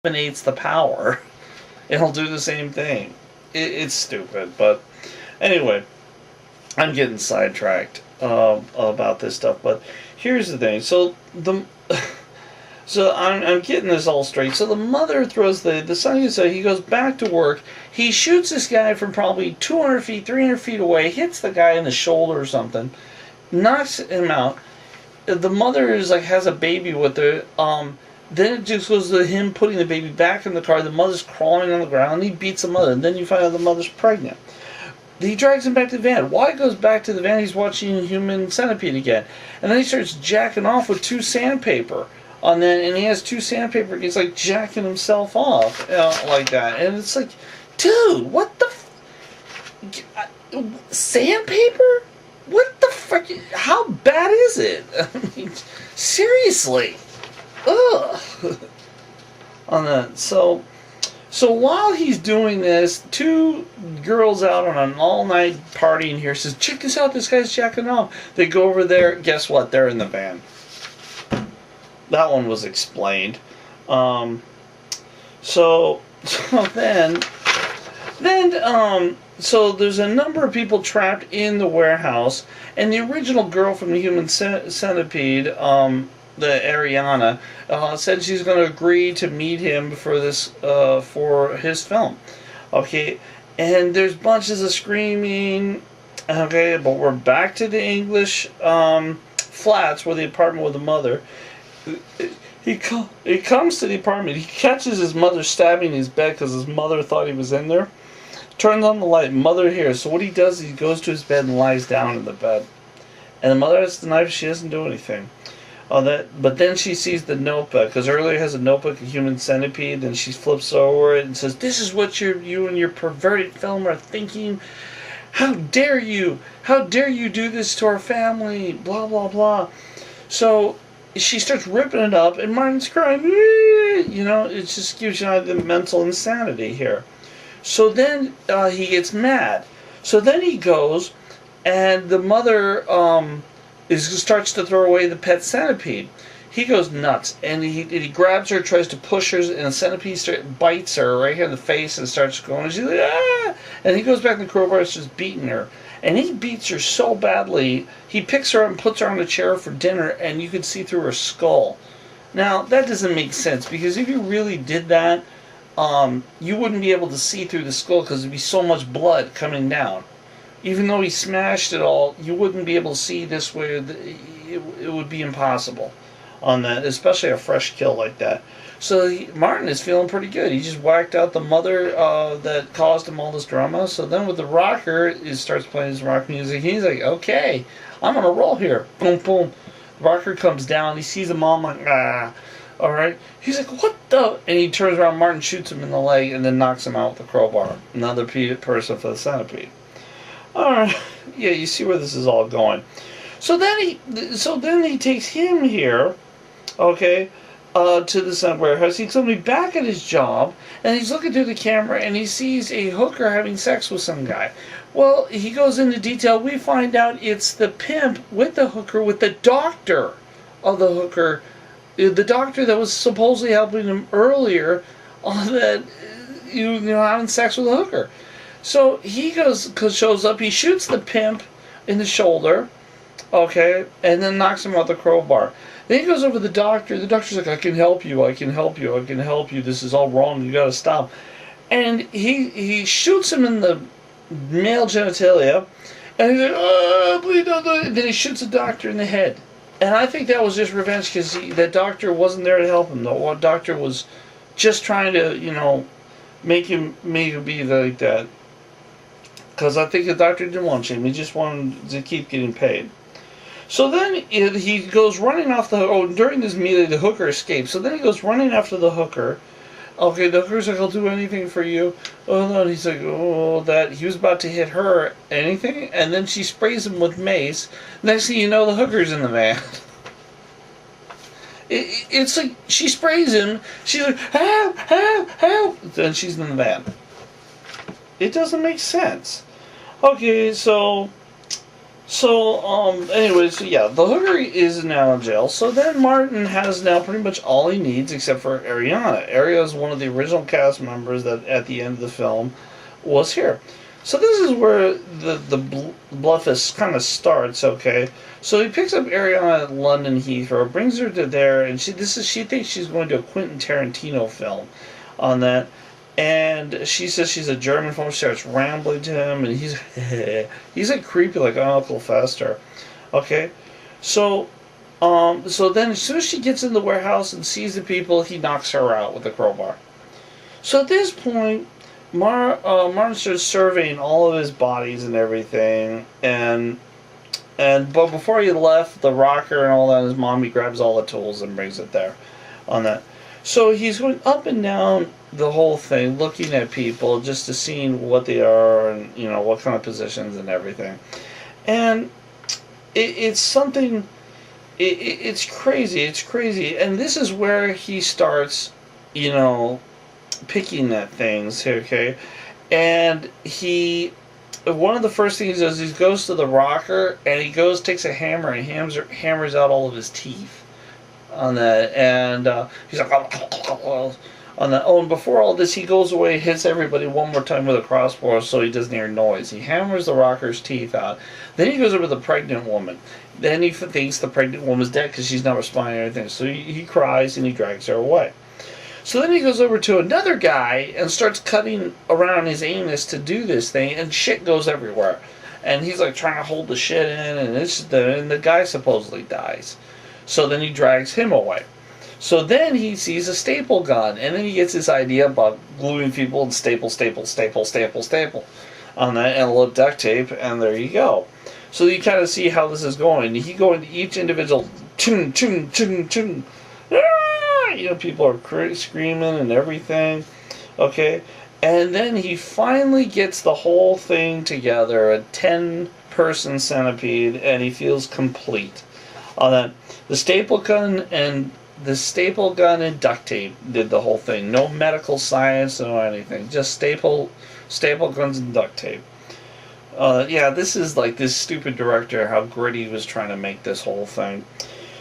eliminates the power, it'll do the same thing. It's stupid, but anyway, I'm getting sidetracked about this stuff. But here's the thing. So I'm getting this all straight. So the mother throws the son. So he goes back to work. He shoots this guy from probably 200 feet, 300 feet away. Hits the guy in the shoulder or something. Knocks him out. The mother is like has a baby with her. Then it just goes to him putting the baby back in the car. The mother's crawling on the ground. And he beats the mother. And then you find out the mother's pregnant. He drags him back to the van. While he goes back to the van, he's watching Human Centipede again. And then he starts jacking off with 2 sandpaper. And he has 2 sandpaper. He's like jacking himself off like that. And it's like, dude, what the sandpaper? What the fuck? How bad is it? I mean, seriously. Ugh. On that. So while he's doing this, 2 girls out on an all-night party in here says, check this out, this guy's jacking off. They go over there. Guess what? They're in the van. That one was explained. So there's a number of people trapped in the warehouse, and the original girl from the Human Centipede, the Ariana, said she's going to agree to meet him for this for his film. Okay, and there's bunches of screaming. Okay, but we're back to the English flats where the apartment with the mother. He comes to the apartment. He catches his mother stabbing his bed because his mother thought he was in there. Turns on the light. Mother hears. So what he does is he goes to his bed and lies down in the bed. And the mother has the knife. She doesn't do anything. But then she sees the notebook, because earlier has a notebook, a Human Centipede, and she flips over it and says, "This is what you and your perverted film are thinking. How dare you? How dare you do this to our family? Blah blah blah." So she starts ripping it up, and Martin's crying. You know, it just gives you the mental insanity here. So then he gets mad. So then he goes, and the mother starts to throw away the pet centipede. He goes nuts, and he grabs her, tries to push her, and the centipede bites her right here in the face and starts going. And she's like, ah! And he goes back in the crowbar and starts beating her. And he beats her so badly, he picks her up and puts her on a chair for dinner, and you can see through her skull. Now, that doesn't make sense, because if you really did that, you wouldn't be able to see through the skull because there'd be so much blood coming down. Even though he smashed it all, you wouldn't be able to see this way. It would be impossible on that, especially a fresh kill like that. So Martin is feeling pretty good. He just whacked out the mother that caused him all this drama. So then with the rocker, he starts playing his rock music. He's like, okay, I'm on a roll here. Boom, boom. The rocker comes down. He sees the mom like, ah. All right. He's like, what the? And he turns around. Martin shoots him in the leg and then knocks him out with the crowbar. Another person for the centipede. All right. Yeah, you see where this is all going. So then he takes him here, okay, to the warehouse. He's going to be back at his job, and he's looking through the camera, and he sees a hooker having sex with some guy. Well, he goes into detail. We find out it's the pimp with the hooker, with the doctor of the hooker, the doctor that was supposedly helping him earlier, that you know having sex with a hooker. So he shows up. He shoots the pimp in the shoulder, okay, and then knocks him out the crowbar. Then he goes over to the doctor. The doctor's like, I can help you, I can help you, I can help you. This is all wrong. You got to stop. And he shoots him in the male genitalia, and he's like, oh, please don't do it. And then he shoots the doctor in the head. And I think that was just revenge because that doctor wasn't there to help him. The doctor was just trying to, you know, make him be like that. Because I think the doctor didn't want him. He just wanted to keep getting paid. So then he goes running off during this melee, the hooker escapes. So then he goes running after the hooker. Okay, the hooker's like, I'll do anything for you. Oh, no, and he's like, oh, that. He was about to hit her. Anything? And then she sprays him with mace. Next thing you know, the hooker's in the van. It's like, she sprays him. She's like, help, help, help. Then she's in the van. It doesn't make sense. Okay, so Anyways, so yeah, the hooker is now in jail. So then Martin has now pretty much all he needs except for Ariana. Ariana is one of the original cast members that at the end of the film was here. So this is where the bluffest kind of starts, okay? So he picks up Ariana at London Heathrow, brings her to there, and she thinks she's going to a Quentin Tarantino film on that. And she says she's a German film. She starts rambling to him, and he's like creepy, like Uncle Fester. Okay, so so then as soon as she gets in the warehouse and sees the people, he knocks her out with a crowbar. So at this point, Martin starts surveying all of his bodies and everything, but before he left the rocker and all that, his mom, he grabs all the tools and brings it there on that. So he's going up and down the whole thing, looking at people just to see what they are and what kind of positions and everything. And it's something. It's crazy. It's crazy. And this is where he starts, picking at things. Okay, and one of the first things he does is he goes to the rocker and he takes a hammer and hammers out all of his teeth on that, and he's like on that. Oh, and before all this, he goes away, hits everybody one more time with a crossbow so he doesn't hear noise. He hammers the rocker's teeth out. Then he goes over to the pregnant woman. Then he thinks the pregnant woman's dead because she's not responding to anything. So he cries and he drags her away. So then he goes over to another guy and starts cutting around his anus to do this thing, and shit goes everywhere. And he's like trying to hold the shit in, and the guy supposedly dies. So then he drags him away. So then he sees a staple gun, and then he gets this idea about gluing people and staple on that, and a little duct tape, and there you go. So you kind of see how this is going. He go into each individual, chung, chung, chung, chung. People are screaming and everything. Okay, and then he finally gets the whole thing together, a 10-person centipede, and he feels complete. On that, the staple gun and duct tape did the whole thing. No medical science, no anything. Just staple guns and duct tape. This is like this stupid director, how gritty he was trying to make this whole thing.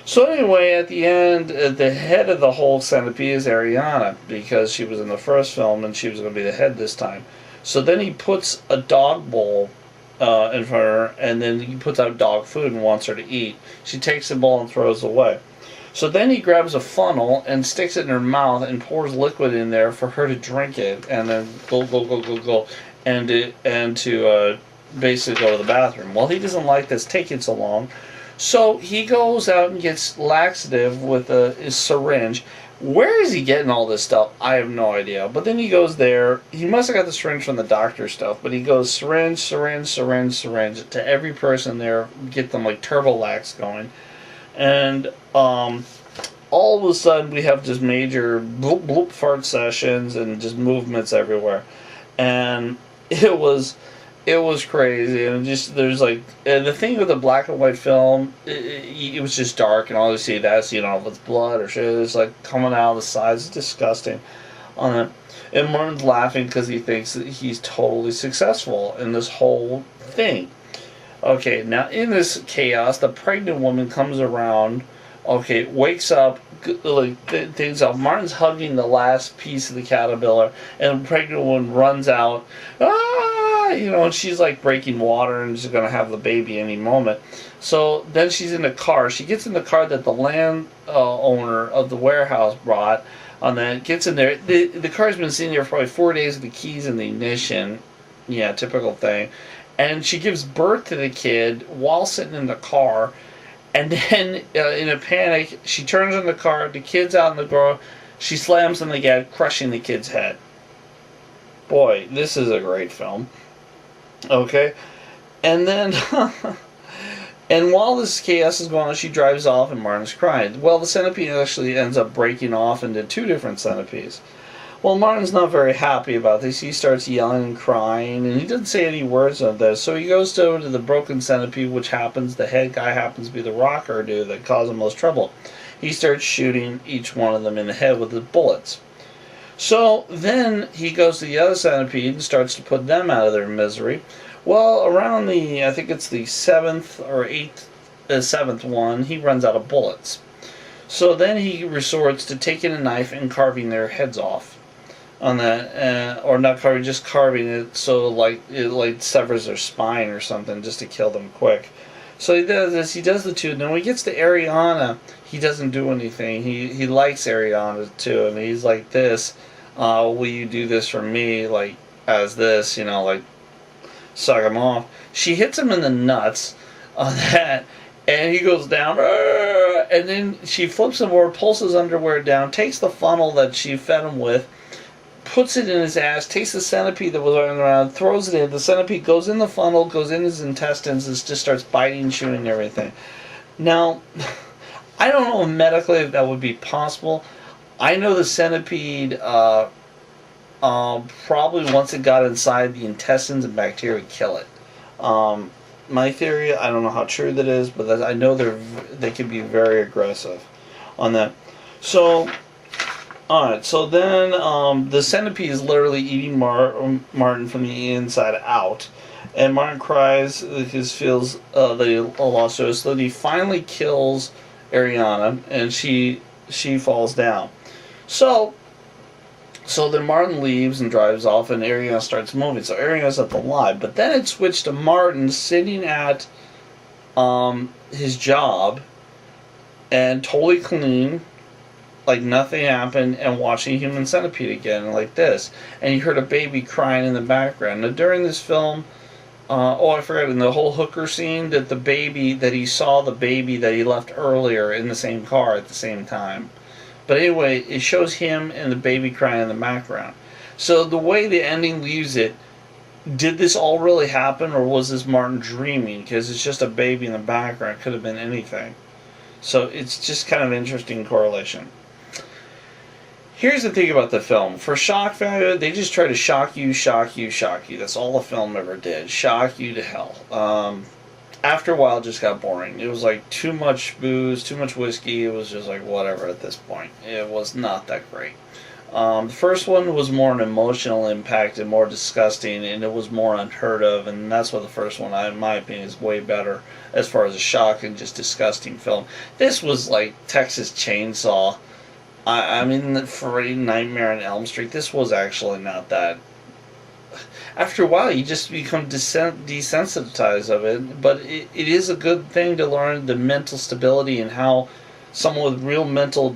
So anyway, at the end, the head of the whole centipede is Ariana, because she was in the first film and she was going to be the head this time. So then he puts a dog bowl in front of her, and then he puts out dog food and wants her to eat. She takes the bowl and throws it away. So then he grabs a funnel and sticks it in her mouth and pours liquid in there for her to drink it, and then go, and to basically go to the bathroom. Well, he doesn't like this taking so long, so he goes out and gets laxative with his syringe. Where is he getting all this stuff? I have no idea. But then he goes there. He must have got the syringe from the doctor stuff, but he goes syringe to every person there, get them like Turbolax going. And all of a sudden we have just major bloop bloop fart sessions and just movements everywhere. And it was crazy, and just there's like the thing with the black and white film, it was just dark, and all you see that's if it's blood or shit, it's like coming out of the sides. It's disgusting on it. And Martin's laughing because he thinks that he's totally successful in this whole thing. Okay, now in this chaos, the pregnant woman comes around. Okay, wakes up, like things up. Martin's hugging the last piece of the caterpillar, and the pregnant woman runs out. And she's like breaking water and she's gonna have the baby any moment. So then she's in the car. She gets in the car that the land owner of the warehouse brought. On that, gets in there. The car's been sitting there for probably 4 days with the keys in the ignition. Yeah, typical thing. And she gives birth to the kid while sitting in the car. And then, in a panic, she turns on the car. The kid's out in the door. She slams on the gas, crushing the kid's head. Boy, this is a great film. Okay, and then, and while this chaos is going on, she drives off, and Martin's crying. Well, the centipede actually ends up breaking off into 2 different centipedes. Well, Martin's not very happy about this. He starts yelling and crying, and he doesn't say any words of this. So he goes over to the broken centipede, which the head guy happens to be the rocker dude that caused him most trouble. He starts shooting each one of them in the head with his bullets. So then he goes to the other centipede and starts to put them out of their misery. Well, around I think it's the seventh one, he runs out of bullets. So then he resorts to taking a knife and carving their heads off on that, or not carving, just carving it so like it like severs their spine or something just to kill them quick. So he does this. He does the two. Then when he gets to Ariana, he doesn't do anything. He likes Ariana too, and he's like this. Will you do this for me? Like as this, like suck him off. She hits him in the nuts on that, and he goes down. And then she flips him over, pulls his underwear down, takes the funnel that she fed him with, puts it in his ass, takes the centipede that was running around, throws it in. The centipede goes in the funnel, goes in his intestines, and just starts biting, chewing everything. Now, I don't know medically if that would be possible. I know the centipede, probably once it got inside the intestines and bacteria, kill it. My theory, I don't know how true that is, but I know they can be very aggressive on that. So, alright, so then the centipede is literally eating Martin from the inside out. And Martin cries because feels they lost her. So he finally kills Ariana, and she falls down. So then Martin leaves and drives off, and Ariana starts moving. So Ariana's at the live. But then it switched to Martin sitting at his job and totally clean, like nothing happened, and watching Human Centipede again like this. And you heard a baby crying in the background. Now during this film, I forgot, in the whole hooker scene, that he saw the baby that he left earlier in the same car at the same time. But anyway, it shows him and the baby crying in the background. So the way the ending leaves it, did this all really happen, or was this Martin dreaming? Because it's just a baby in the background. It could have been anything. So it's just kind of an interesting correlation. Here's the thing about the film. For shock value, they just try to shock you, shock you, shock you. That's all the film ever did. Shock you to hell. After a while, it just got boring. It was like too much booze, too much whiskey. It was just like whatever at this point. It was not that great. The first one was more an emotional impact and more disgusting, and it was more unheard of, and that's why the first one, in my opinion, is way better as far as a shock and just disgusting film. This was like Texas Chainsaw. I mean, for a Nightmare on Elm Street, this was actually not that. After a while, you just become desensitized of it, but it is a good thing to learn the mental stability and how someone with real mental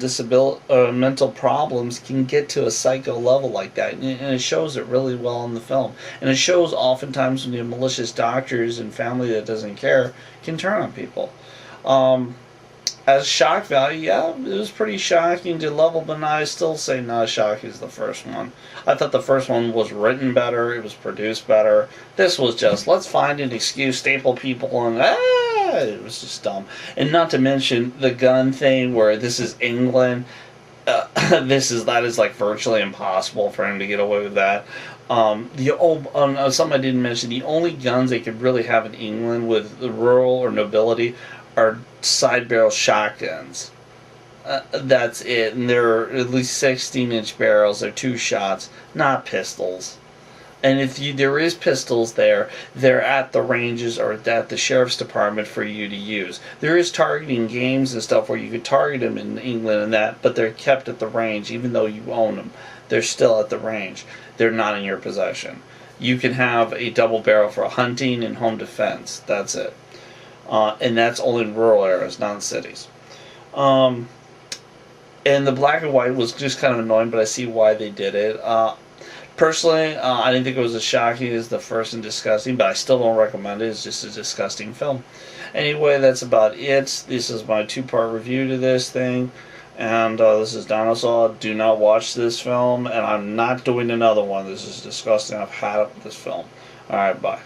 mental problems can get to a psycho level like that, and it shows it really well in the film. And it shows oftentimes when the malicious doctors and family that doesn't care can turn on people. As shock value, yeah, it was pretty shocking to level, but I still say not as shocking as the first one. I thought the first one was written better, it was produced better. This was just, let's find an excuse, staple people, and it was just dumb. And not to mention the gun thing, where this is England. That is like virtually impossible for him to get away with that. Something I didn't mention, the only guns they could really have in England with the rural or nobility are side barrel shotguns. That's it, and they're at least 16-inch barrels. They're 2 shots, not pistols. And if there is pistols there, they're at the ranges or at the sheriff's department for you to use. There is targeting games and stuff where you could target them in England and that, but they're kept at the range. Even though you own them, they're still at the range. They're not in your possession. You can have a double barrel for hunting and home defense. That's it. And that's only in rural areas, not in cities. And the black and white was just kind of annoying, but I see why they did it. Personally, I didn't think it was as shocking as the first and disgusting, but I still don't recommend it. It's just a disgusting film. Anyway, that's about it. This is my 2-part review to this thing. And this is Dinosa. Do not watch this film, and I'm not doing another one. This is disgusting. I've had it with this film. Alright, bye.